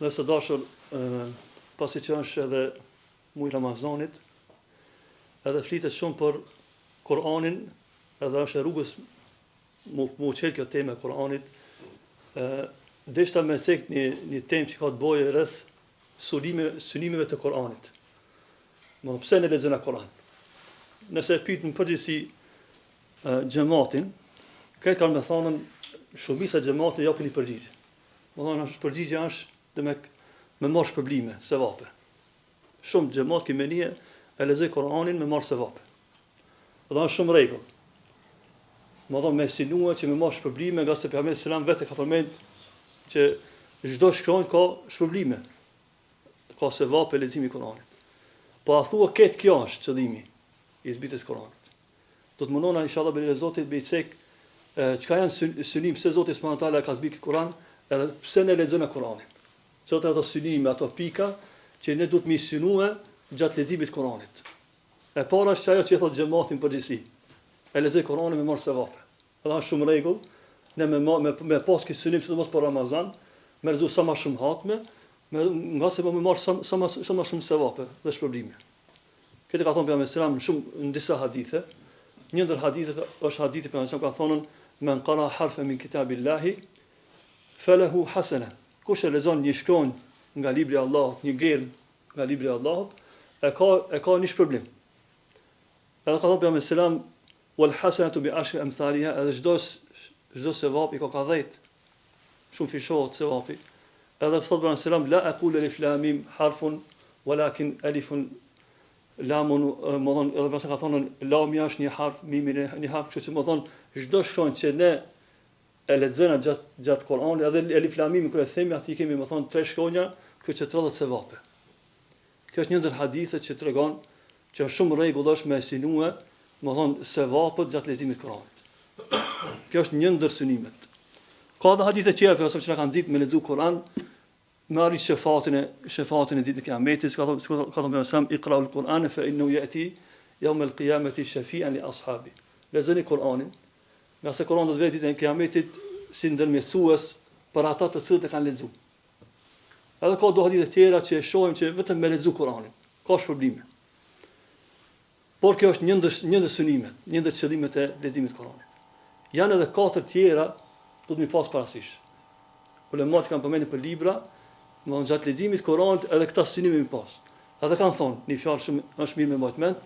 Dhe së dashur, pasi që është edhe muaj Ramazanit, edhe flitet shumë për Kur'anin, edhe është rrugës mu qelë kjo temë e Kur'anit, deshta me cek një temë që ka të bëjë rreth synimeve të Kur'anit. Më pse ne lexojmë Kur'an? Nëse pyet në përgjithësi xhamatin, këtë kanë me thonën shumica e xhamatit japin një përgjigje. Më thonë përgjigja është me marrë shpërblime, sevape. Shumë xhamat kimenie e lexoj Kur'anin me marrë sevape. Dhe është shumë rregull. Më thonë me sinua që me marrë shpërblime, nga se pejgamberi selam vetë ka përmend që çdo shkronjë ka shpërblime. Ka sevape leximi i Kur'anit. Po a thua këtë kjo është qëllimi i zbritjes Kur'anit. Do të mundona inshallah be Zotit be cek çka janë synim, pse Zoti subhanahu wa taala ka zbritur Kur'an, edhe pse ne lexojmë Kur'anin. Çfarë ato synime, ato pika që ne duhet të synue gjatë leximit të Kur'anit. E para është ajo që thotë xhamatin përgjithësi. E lexoj Kur'anin me marrë sevape. Edhe është shumë rregull, ne me pas këtë synim sidomos për Ramazan, me lexu sa më shumë hatme, nga se me marrë sa më shumë sevape dhe shpërblime. Këtë ka thonë pejgamberi selam shumë në disa hadithe. Një ndër hadithet është hadithi pejgamberi selam ka thonë men qara harfan min kitabillahi falahu hasana. Kush e lexon një shkronjë nga libri i Allahut, një gjerm nga libri i Allahut, e ka një shpërblim. Edhe ka thonë pejgamberi selam wal hasanatu bi ashri amthaliha, edhe çdo sevap i ka 10. Shumë fishohet sevapi. Edhe thotë pejgamberi selam la aqulu alif lam mim harfun walakin alifun lamun, më thonë, edhe pse ka thonë lami është një harf, mimi një harf, kështu që më thonë çdo shkronjë që ne e lexojmë gjatë Kur'anit, edhe alif lam mim kur e themi aty kemi më thonë 3 shkronja, kjo që 30 sevape. Kjo është një ndër hadithet që tregon që është shumë rregull është me sinue, më thonë sevapët gjatë leximit të Kur'anit. Kjo është një ndër synimet. Ka edhe hadithe tjera që na kanë nxit me lexu Kur'an, me arrit shefatin e ditës e Kiametit, ka thonë sam iqra'ul Qur'ana fa innahu ya'ti yawm al-qiyamati shafi'an li ashabi. Lexoni Kur'anin, nga se Kur'ani do të vijë ditën e Kiametit si ndërmjetësues për ata të cilët e kanë lexuar. Edhe ka do hadithe tjera që e shohim që vetëm me lexu Kur'anin ka shpërblime. Por kjo është një ndër synimet, një ndër qëllimet e leximit të Kur'anit. Janë edhe 4 tjera do të mi pas parasysh. Ulemat kanë përmendur për libra, në gjatë leximit të Kuranit edhe këta synime mi pas. Edhe kanë thonë, një fjalë shumë është mirë me mbajtur mend,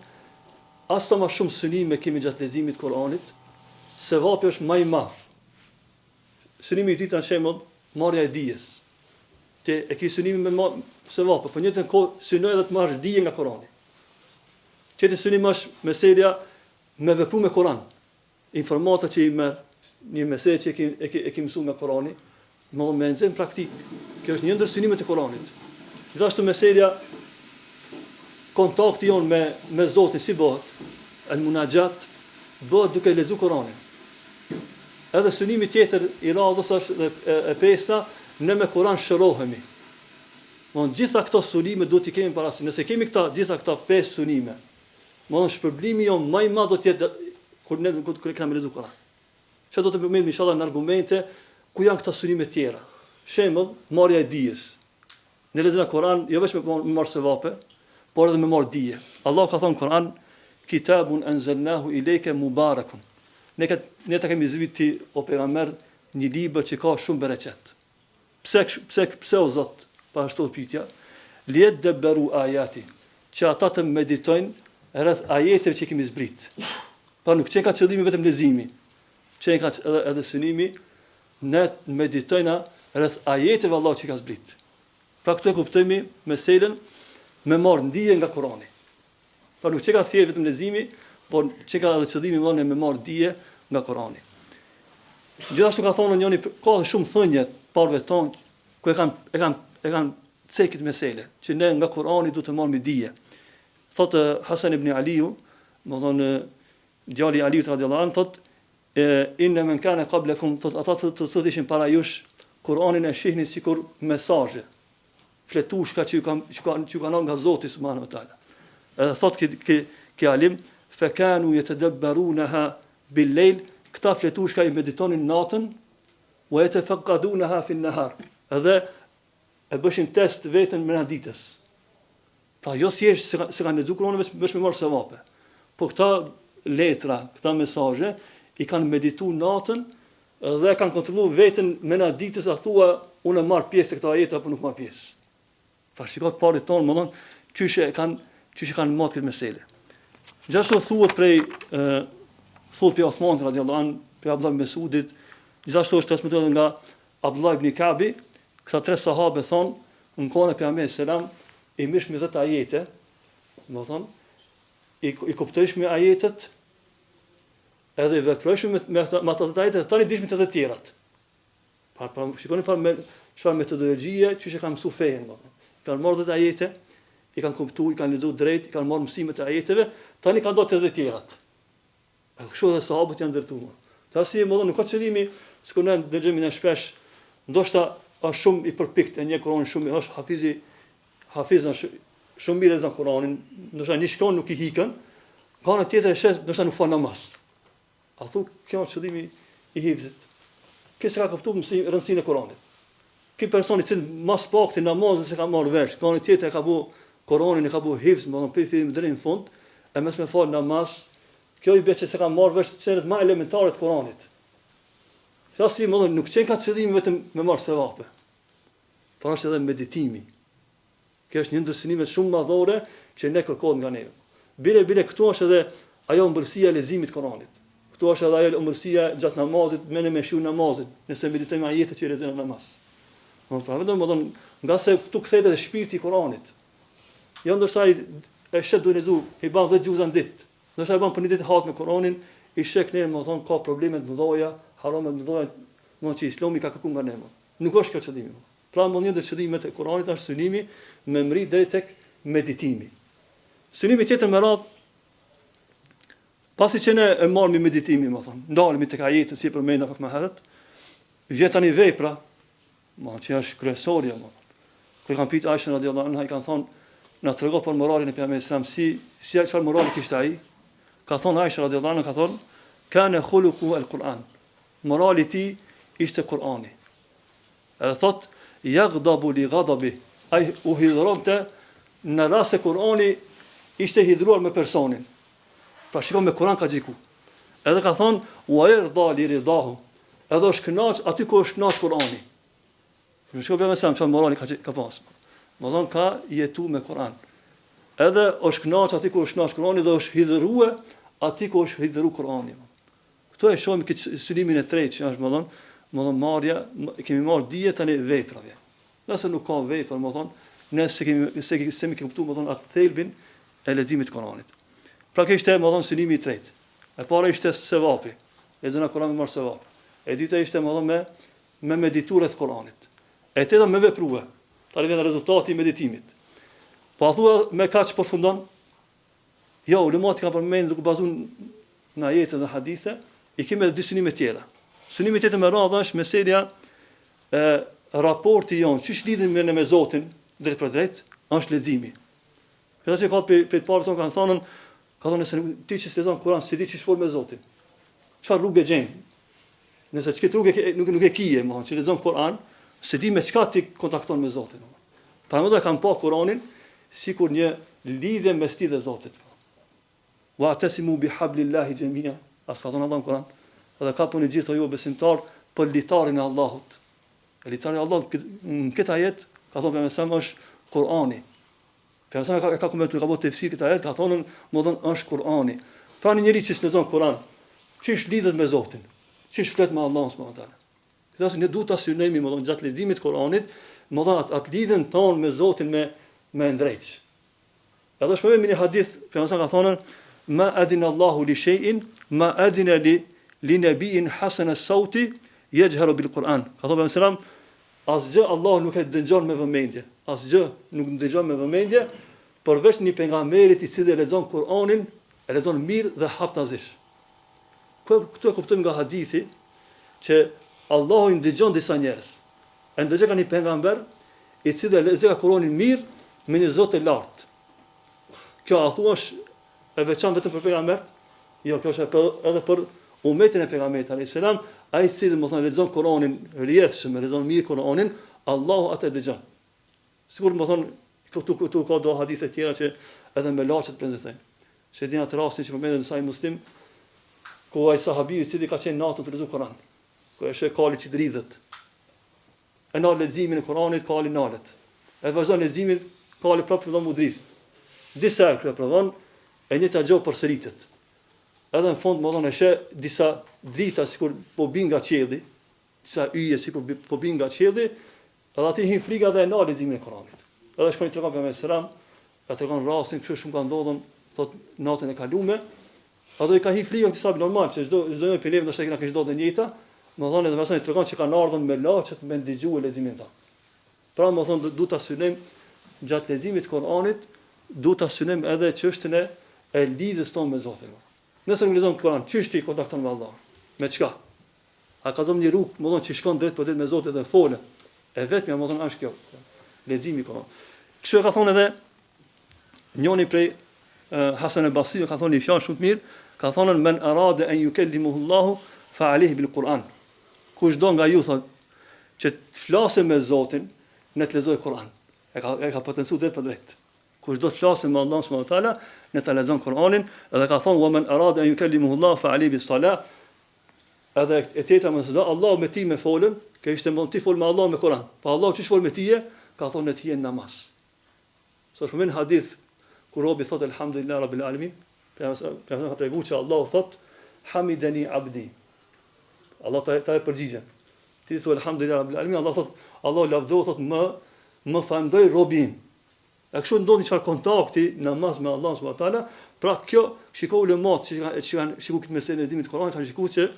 as sa më shumë synime kemi gjatë leximit të Kuranit, sevapi është më i madh. Synimi i dytë është shembull marrja e dijes. Ti e ke synimin me sevap, por në një kohë synoj edhe të marrësh dije nga Kurani. Çeti synim është meselia me vepru me Kur'an. Informata që i merr, një meselë që e ke mësuar nga Kurani, me nxjerr praktik. Kjo është një ndër synimet e Kuranit. Gjithashtu meselja kontakti jon me Zotin si bëhet, al-munajat, bëhet duke lexuar Kuranin. Edhe synimi tjetër i radhës është e pesta, ne me Kur'an shërohemi. Von gjitha këto synime duhet i kemi parasysh. Nëse kemi gjitha këta 5 synime, von shpërblimi jon më i madh do të jetë kur ne kemi lexuar Kur'an. Çfarë do të përmendim inshallah në argumente ku janë këta synime tjera. Shembull, marrja e dijes. Ne lexojmë Kur'an jo vetëm me marrë sevape, por edhe me marrë dije. Allah ka thënë në Kur'an, kitabun anzalnahu ilayka mubarakun. Ne ta kemi zbritur o pejgamber një libër që ka shumë bereqet. Pse o Zot, pa ashtu pyetja, liet debru ayati, që ata të meditojnë rreth ajeteve që kemi zbrit. Pa nuk çka qëllimi vetëm leximi. Çka edhe synimi, ne meditojna rreth ajeteve Allah që ka zbrit. Pra këtu e kuptojmë meselën me marrë ndije nga Kurani. Pa nuk çka thjesht vetëm leximi, por çka edhe qëllimi vonë me marrë dije nga Kurani. Gjithashtu ka thonë njëri, ka shumë thënie parëve tonë ku e kanë cekit mesele, që ne nga Kurani duhet të marrim dije. Thotë Hasan ibn Aliu, do thonë djali i Aliut radhiyallahu anhu, thotë inna man kana qablakum, thotë ata të ishin para jush, Kur'anin e shihnin sikur mesazhe, fletushka që kanë nga Zoti subhanahu wa taala. Edhe thotë ki alim, fa kanu yatadabbarunaha bil-layl, këta fletushka i meditonin natën, wa yatafaqadunaha fi an-nahar. Edhe e bëshin test vetën me ditës. Pra jo thjesht se kanë lexuar Kur'anin vetëm me marrë sevape. Po këta letra, këta mesazhe i kanë medituar natën dhe kanë kontrolluar veten me ditës, a thua unë marr pjesë te këto ajete apo nuk marr pjesë. Pra shikoj parit tonë, më thonë, çysh kanë marrë këtë mesele. Gjithashtu thuhet prej thuhet për Uthman radhiyallahu anhu, për Abdullah ibn Mesudit, gjithashtu është transmetuar nga Abdullah ibn Kabi, këta tre sahabe thonë, në kohën e Pejgamberit selam, i mishmi 10 ajete, më thonë, i kuptojshmi ajetet, edhe i veprojshmi me ato ajete, tani dishmi të tjerat. Pra shikoni çfarë metodologjie që e kanë mësuar fejen, më thonë. Kanë marrë 10 ajete, i kanë kuptuar, i kanë lexuar drejt, i kanë marrë mësimet e ajeteve, tani kanë dorë të tjerat. Kështu dhe sahabët janë ndërtuar. Tasi më thonë, nuk ka qëllimi, sikur ne dëgjojmë ne shpesh, ndoshta është shumë i përpikt e një Kur'an shumë është hafizan shumë mirë lexon Kur'anin, ndoshta një shkon nuk i hikën, ka në tjetër e shes, ndoshta nuk fal namaz. A thu, kjo është qëllimi i hifzit. Kësë ka kuptuar rëndësinë e Kur'anit. Ky person i cili mas pakti namazin se ka marrë vesh, ka një tjetër e ka bu Kur'anin, e ka bu hifz, më thonë për deri në fund, e mes me fal namaz, kjo i bie se ka marrë vesh çështjet më elementare të Kur'anit. Qasi më thonë nuk qenë ka qëllimi vetëm me marrë sevape. Por është edhe meditimi. Kjo është një ndër synimet shumë madhore që ne kërkohet nga ne. Bile këtu është edhe ajo ëmbëlsia e leximit të Kur'anit. Këtu është edhe ajo ëmbëlsia gjatë namazit, me shiu namazit, nëse meditojmë ajetet që lexojmë në namaz. Pra vetëm më thonë, nga se këtu kthehet edhe shpirti i Kur'anit. Jo ndoshta e shet duhet lexu, i bën 10 gjuza në ditë. Ndoshta e bën për një ditë hat me Kur'anin, i shek ne më thonë ka probleme të mëdha, harame të mëdha, më që Islami ka kërkuar nga ne. Nuk është kjo qëllimi. Pra më një ndër qëllimet e Kur'anit është synimi me mri deri tek meditimi. Synimi tjetër me radhë, pasi që ne e marrëm meditimin, më thonë, ndalemi tek ajetet si përmenda pak më herët, vjen tani vepra, që është kryesorja, më. Kur kanë pyet Aisha radhiyallahu anha, i kanë thonë, na trego për moralin e Pejgamberit sallallahu alajhi wasallam, si çfarë morali kishte ai? Ka thonë Aisha radhiyallahu anha, ka thonë, kana khuluqu al-Quran. Morali i tij ishte Kur'ani. Edhe thotë, yaghdabu li ghadabi, ai u hidhronte në rast se Kur'ani ishte hidhruar me personin. Pra shikon me Kur'an ka xhiku. Edhe ka thonë, wa yarda li ridahu. Edhe është kënaq aty ku është kënaq Kur'ani. Në shkopja me samë, që morali ka pasë. Më thonë, ka jetu me Kur'an. Edhe është knaqë ati ku është knaqë Kur'ani dhe është hidhërue ati ku është hidhëru Kur'ani. Këto e shohim këtë synimin e tretë që është, më thonë, marrja, kemi marrë dije tani veprave. Nëse nuk ka vepra, më thonë, ne se kemi kuptu, më thonë, atë thelbin e leximit të Kur'anit. Pra kjo ishte, më thonë, synimi i tretë. E para ishte sevapi. Lexona Kur'an me marrë sevap. E dyta ishte, më thonë, me mediturë të Kur'anit. E teta me veprua, tani vjen rezultati i meditimit. Po a thua me kaç përfundon? Jo, ulemat kanë përmendur duke bazuar në ajete dhe hadithe, i kemi edhe dy synime tjera. Synimi tjetër me radhë është meselia e raporti jon, çish lidhen me Zotin drejt për drejt, është leximi. Këta që ka për të parë tonë kanë thonë se ti që lexon Kur'an, si ti që shfol me Zotin. Çfarë rrugë gjen? Nëse çka rrugë nuk e kije, më thonë, që lexon Kur'an, se di me çka ti kontakton me Zotin. Pra më do e kam pa Kur'anin sikur një lidhje mes ti dhe Zotit. Wa atasimu bihablillahi jami'a. As ka thonë Allah në Kur'an. Dhe ka punë gjithë ju besimtar për litarin e Allahut. Litari e Allahut në këtë ajet ka thonë me sam është Kur'ani. Për sa ka komentuar ka bëu tefsir këtë ajet, ka thonë më don është Kur'ani. Pra një njerëz që lexon Kur'an, çish lidhet me Zotin, çish flet me Allahun subhanallahu teala. Këto ne duhet ta synojmë më gjatë leximit të Kur'anit, më atë lidhen tonë me Zotin me ndrejç. Edhe shpjegoj me një hadith, pejgamberi ka thonë, ma adina Allahu li shay'in, ma adina li nabiyyin hasan as-sauti yajharu bil Qur'an. Ka thonë pejgamberi, asgjë Allah nuk e dëgjon me vëmendje. Asgjë nuk dëgjon me vëmendje, përveç një pejgamberit i cili lexon Kur'anin, e lexon mirë dhe haptazish. Këtu e kuptojmë nga hadithi që Allahu i ndëgjon disa njerëz. E ndëgjon një pejgamber i cili lexon Kur'anin mirë me një Zot të lartë. Kjo a thuash e veçantë vetëm për pejgambert? Jo, kjo është edhe për umetin e pejgamberit alayhis salam, ai i cili më thonë lexon Kur'anin rrjedhshëm, lexon mirë Kur'anin, Allahu atë dëgjon. Sigur më thonë, këtu ka do hadithe tjera që edhe me laçet prezantojnë. Se dina të rastin që përmendet në sahih Muslim, ku ai sahabiu i cili ka qenë natën të lexuar Kur'an, ku është kali që dridhet. E na leximin e Kur'anit kali nalet. E vazhdon leximin kali prapë fillon mu dridh. Disa herë provon e njëjta gjë përsëritet. Edhe në fund më thonë është disa drita sikur po bin nga qielli, disa yje sikur po bin nga qielli, edhe aty hin frika dhe e na leximin e Kur'anit. Edhe shkoi tregon për selam, ka tregon rastin kështu shumë ka ndodhur, thot natën e kaluame, edhe i ka hi frika disa normal, se çdo një pelev ndoshta kena kishte ndodhur e njëjta, më thonë edhe pastaj tregon që kanë ardhur me laçet me dëgjuar leximin ta. Pra më thonë duhet ta synim gjatë leximit të Kur'anit, duhet ta synim edhe çështën e lidhjes tonë me Zotin. Nëse nuk lexon Kur'an, çish ti kontakton me Allah? Me çka? A ka dhënë një rrugë, më thonë që shkon drejt për drejt me Zotin dhe folë. E vetmja më thonë është kjo, leximi i Kur'anit. Kështu e ka thonë edhe njëri prej Hasan al-Basri ka thonë një fjalë shumë të mirë, ka thonë men arada an yukallimuhu Allahu fa alayhi bil Qur'an. Kush do nga ju thotë që të flasë me Zotin, ne të lexoj Kur'an. E ka potencuar drejt për drejt. Kush do të flasë me Allah subhanahu wa taala, ne të lexon Kur'anin, edhe ka thonë wa man arada an yukallimuhu Allah fa alayhi bis salah. Edhe e tjetra më thonë Allah me ti me folën, që ishte mund ti fol me Allah me Kur'an. Pa Allah çish fol me ti, ka thonë ti në namaz. Sa shumë në hadith kur robi thot elhamdulillah rabbil alamin, ka treguar që Allah thot hamidani abdi. Allah ta e përgjigjen. Ti thua elhamdulillah rabbil alamin, Allah thot Allah lavdo thot më falendoj robin. E kështu ndodhi çfarë kontakti namaz me Allah subhanahu wa taala, pra kjo shikoj ulemat që kanë shikuar këtë meselë e leximit të Kuranit, kanë shikuar që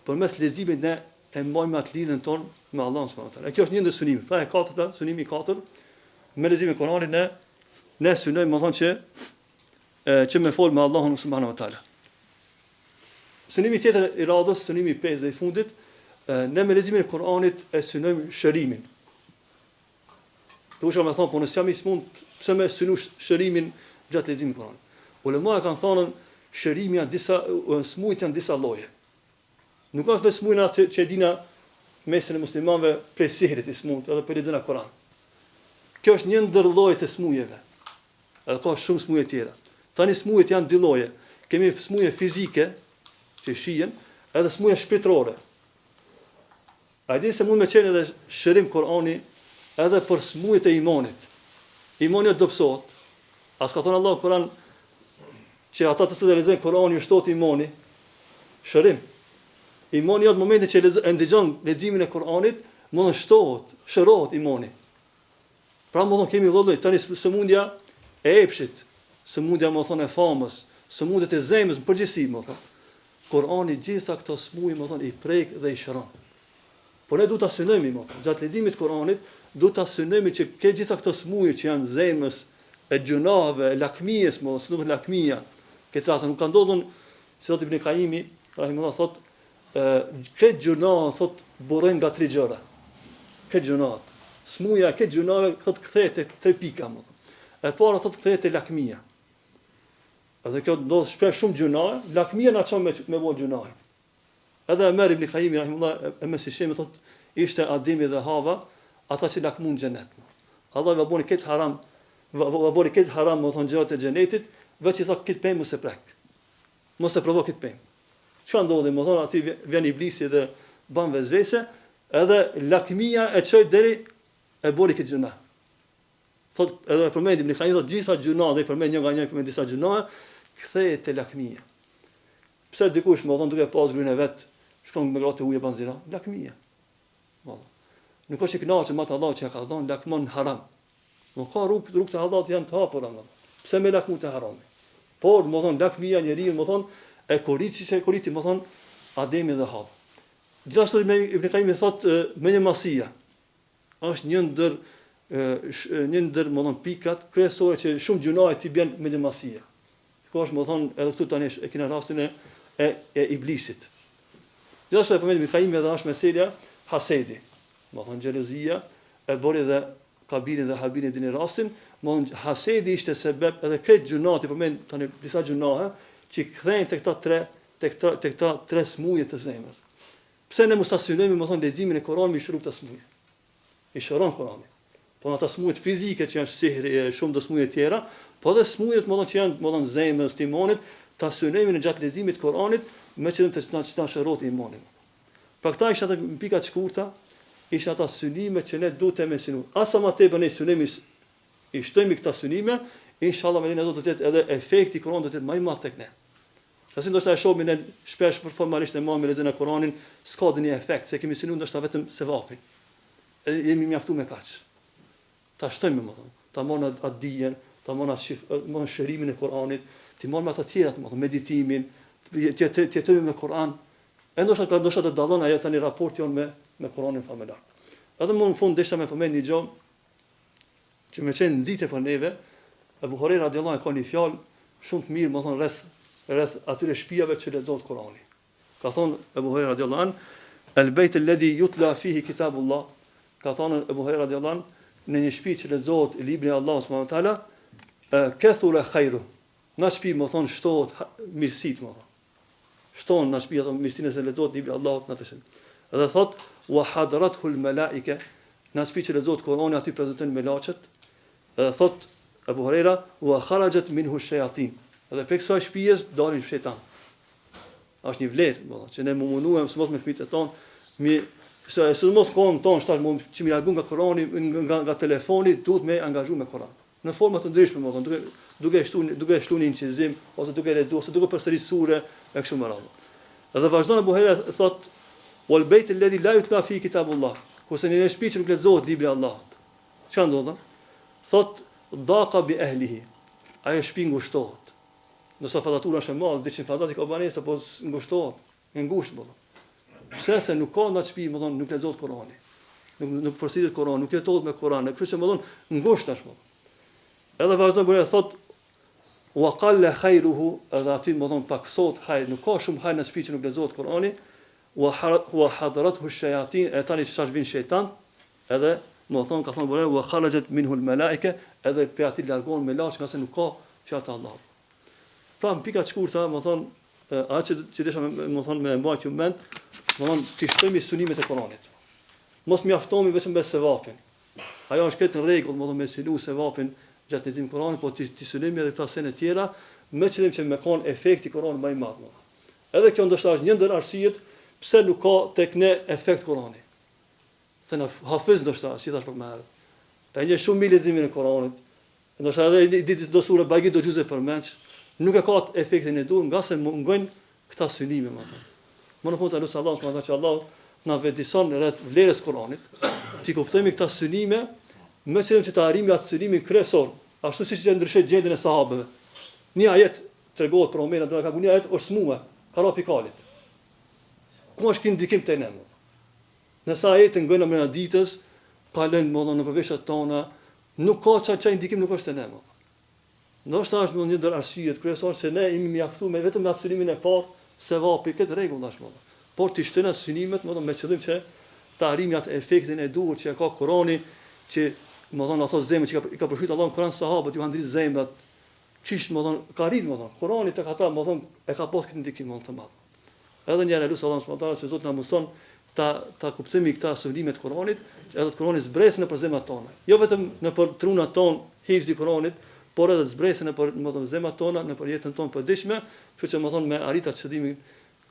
përmes leximit ne e mbajmë atë lidhjen tonë me Allah subhanahu wa taala. Kjo është një ndër synime. Pra e katërta, synimi i katërt, me leximin e Kuranit ne synojmë më thonë që me fol me Allahun subhanahu wa taala. Synimi tjetër i radhës, synimi i pesë dhe i fundit, ne me leximin e Kuranit e synojmë shërimin. Duhet të thonë, po nëse jam i smund, pse më synu shërimin gjatë leximit të Kuranit. Ulemat kanë thonë shërimi janë disa smujt janë disa lloje. Nuk ka vetë smujna që dina mesin e muslimanëve prej sihrit i smut edhe për lexim e Kuran. Kjo është një ndër llojet e smujeve. Edhe ka shumë smuje tjera. Tani smujet janë dy lloje. Kemi smuje fizike që shihen, edhe smuje shpirtërore. A dini se mund me qenë edhe shërim Kurani edhe për smujet e imanit. Imani do dobësohet. As ka thënë Allah në Kur'an që ata të cilët lexojnë Kur'anin ju shtot imani, shërim. Imani në momentin që e ndëgjon leximin e Kur'anit, mund të shtohet, shërohet imani. Pra më thonë kemi lloj tani sëmundja e epshit, sëmundja më thonë e famës, sëmundjet e zemrës në përgjithësi më thonë. Kur'ani gjitha këto smuje më thonë i prek dhe i shëron. Por ne duhet ta synojmë më thonë, gjatë leximit të Kur'anit, duhet ta synojmë që ke gjitha këto smuje që janë zemrës, e gjunave, e lakmies, më thonë, lakmia, këtë rasë nuk ka ndodhur, si thot Ibn Qayyimi, rahimullah thotë, këtë gjuna thot burrojnë nga 3 gjëra. Këtë gjuna, smuja këtë gjunave thot kthehet te 3 pika më thon. E para thot kthehet te lakmia. Edhe kjo ndodh shpesh shumë gjuna, lakmia na çon me bën gjuna. Edhe Ömer Ibn Qayyim rahimullah e mesishim thot ishte Ademi dhe Hava, ata që lakmun xhenet. Allah va bën këtë haram, va bën këtë haram më thon gjërat e xhenetit, veç i thot këtë pemë mos e prek. Mos e provo këtë pemë. Çfarë ndodhi? Më thonë aty vjen iblisi dhe bën vezvese, edhe lakmia e çoi deri e bori këtë gjuna. Thot edhe përmend Ibn Qayyim thot gjitha gjuna dhe përmend një nga një përmend disa gjuna, kthehet te lakmia. Pse dikush më thonë duke pas grynë vet, shkon me gratë ujë banzira, lakmia. Valla. Nuk është i kënaqur me atë Allah që ka dhënë lakmon haram. Nuk ka rrugë të Allahut janë të hapura. Pse me lakmu të haram? Por më thonë lakmia njeriu më thonë e koriti më thonë Ademi dhe Havë. Gjithashtu Ibn Qayyim thot me një masia. Është një ndër më thonë pikat kryesore që shumë gjunaje ti bjen me një masia. Kjo është më thonë edhe këtu tani e kena rastin e iblisit. Gjithashtu e përmend Ibn Qayyim edhe është meselja hasedi. Më thonë xhelozia e bori dhe Kabilin dhe Habilin në rastin, më thonë hasedi ishte sebeb edhe këtë gjunat i përmend tani disa gjunahe që kthejnë te këta tre smuje të zemrës. Pse ne mos ta synojmë më thonë leximin e Kuranit i shëron të smuje. I shëron Kurani. Po ata smujët fizike që janë sihri e shumë do smujë tjera, po edhe smujët që janë zemrës të imanit, ta synojmë në gjatë leximit të Kuranit me qëllim të na shërot imanin. Pra këta isha të pika të shkurta, isha ata synime që ne duhet të me synu. Asa ma tepër ne synimi i shtojmë këta synime, inshallah me ne do të jetë edhe efekti i Kuranit do të jetë më i madh tek ne. Pasi ndoshta e shohim ne shpesh për formalisht e marrim lexën e Kuranit, s'ka dëni efekt, se kemi synuar ndoshta vetëm sevapin. Jemi mjaftuar me kaq. Ta shtojmë më thonë, ta marrim atë dijen, ta marrim shërimin e Kuranit, ti marrim ato të tjera, meditimin, të jetojmë me Kur'an. E ndoshta të dallon ajo tani raporti jon me Kur'anin familjar. Edhe më në fund desha me përmend një gjë që më çën nxite për neve, Abu Huraira radiallahu anhu ka një fjalë shumë të mirë, më thon rreth atyre shtëpive që lexohet Kur'ani. Ka thon Abu Huraira radiallahu anhu, "Al-bayt alladhi yutla fihi kitabullah." Ka thon Abu Huraira radiallahu anhu, në një shtëpi që lexohet libri i Allahut subhanahu wa taala, kathura khairu. Në shtëpi më thon shtohet mirësit, më thon. Shton në shtëpi ato mirësinë se lexohet libri i Allahut në atë. Edhe thot wa hadarathu al-malaika, në shtëpi që lexohet Kur'ani aty prezantojnë melaqet. Edhe thot Abu Huraira wa kharajat minhu ash-shayatin. Edhe prej kësaj shtëpisë dalin shejtan. Është një vlerë, që ne munduam mos me fëmijët tonë, se mos kohën tonë shtash që mi largu nga Kurani, nga telefoni, duhet me angazhu me Kur'an. Në forma të ndryshme, duke shtuar një incizim ose duke lexuar ose duke përsërisur sure e kështu me radhë. Edhe vazhdon Abu Huraira thot wal bayt alladhi la yutla fi kitabullah. Kurse në një shtëpi që nuk lexohet libri i Allahut. Çka ndodh? Thot daqa bi ahlihi. Ajo shtëpi ngushtohet. Nëse fadatura është e madhe, 200 fadat i ka banesa, po ngushtohet, e ngushtë bëllë. Pse se nuk ka në shtëpi, më thonë, nuk lexohet Kurani. Nuk përsëritet Kurani, nuk jetohet me Kur'an, e kështu që më thonë ngushtë është bëllë. Edhe vazhdon bëre thot wa qalla khairuhu, edhe aty më thonë paksot hajr, nuk ka shumë hajr në shtëpi që nuk lexohet Kurani, wa hadarathu ash-shayatin, e tani çfarë vin shejtan, edhe më thonë ka thonë bëre wa kharajat minhu al-malaika, edhe pe aty largon me laç, nga se nuk ka fjalë të Allahut. Pra në pika të shkurta, më thonë, atë që desha më thonë me mbajtje mend, më thonë, të shtojmë synimet e Kuranit. Mos mjaftohemi vetëm me sevapin. Ajo është këtë në rregull, më thonë, me synu sevapin gjatë leximit të Kuranit, po të synojmë edhe këta sene tjera, me qëllim që me kanë efekti i Kuranit më i madh. Edhe kjo ndoshta është një ndër arsyet pse nuk ka tek ne efekt Kurani. Se na hafiz ndoshta, si thash për më herët. E një shumë mirë leximin e Kuranit, ndoshta edhe ditë do sure bagi do gjuzë për mëç, nuk e ka efektin e duhur, nga se mungojnë këta synime, më thonë. Më në fund të lutem Allahun, që Allah na vëdison rreth vlerës Kuranit, ti kuptojmë këta synime, me qëllim që të arrijmë atë synimin kryesor, ashtu siç e ndryshoi gjendjen e sahabëve. Një ajet tregohet për Omerin, do ka një ajet është smua, ka rapi kalit. Ku është ky ndikim te ne? Nëse ajeti ngojnë me ditës, ka lënë më në përveshët tona, nuk ka çaj ndikim nuk është te ne. Ndoshta është një ndër arsyet kryesore se ne jemi mjaftuar me vetëm atë synimin e parë, sevapi këtë rregull tash më. Por ti shtojnë synimet, me qëllim që të arrijmë atë efektin e duhur që ka Kurani, që më thonë ato zemra që i ka përfituar Allahu në Kur'an sahabët, ju kanë ndrit zemrat. Çish më thonë, ka rrit më thonë, Kurani tek ata më thonë e ka pas këtë ndikim më të madh. Edhe një herë lutem Allahun subhanallahu se Zoti na mëson ta kuptojmë këta synime të Kuranit, edhe të Kurani zbresën nëpër zemrat tona. Jo vetëm nëpër trunat tonë hifzi Kuranit, por edhe zbresën nëpër zemrat tona, nëpër jetën tonë përditshme, kështu që më thonë me arritat çdimin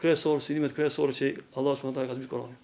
kryesor, synimet kryesore që Allah subhanallahu ka zbritur Kuranin.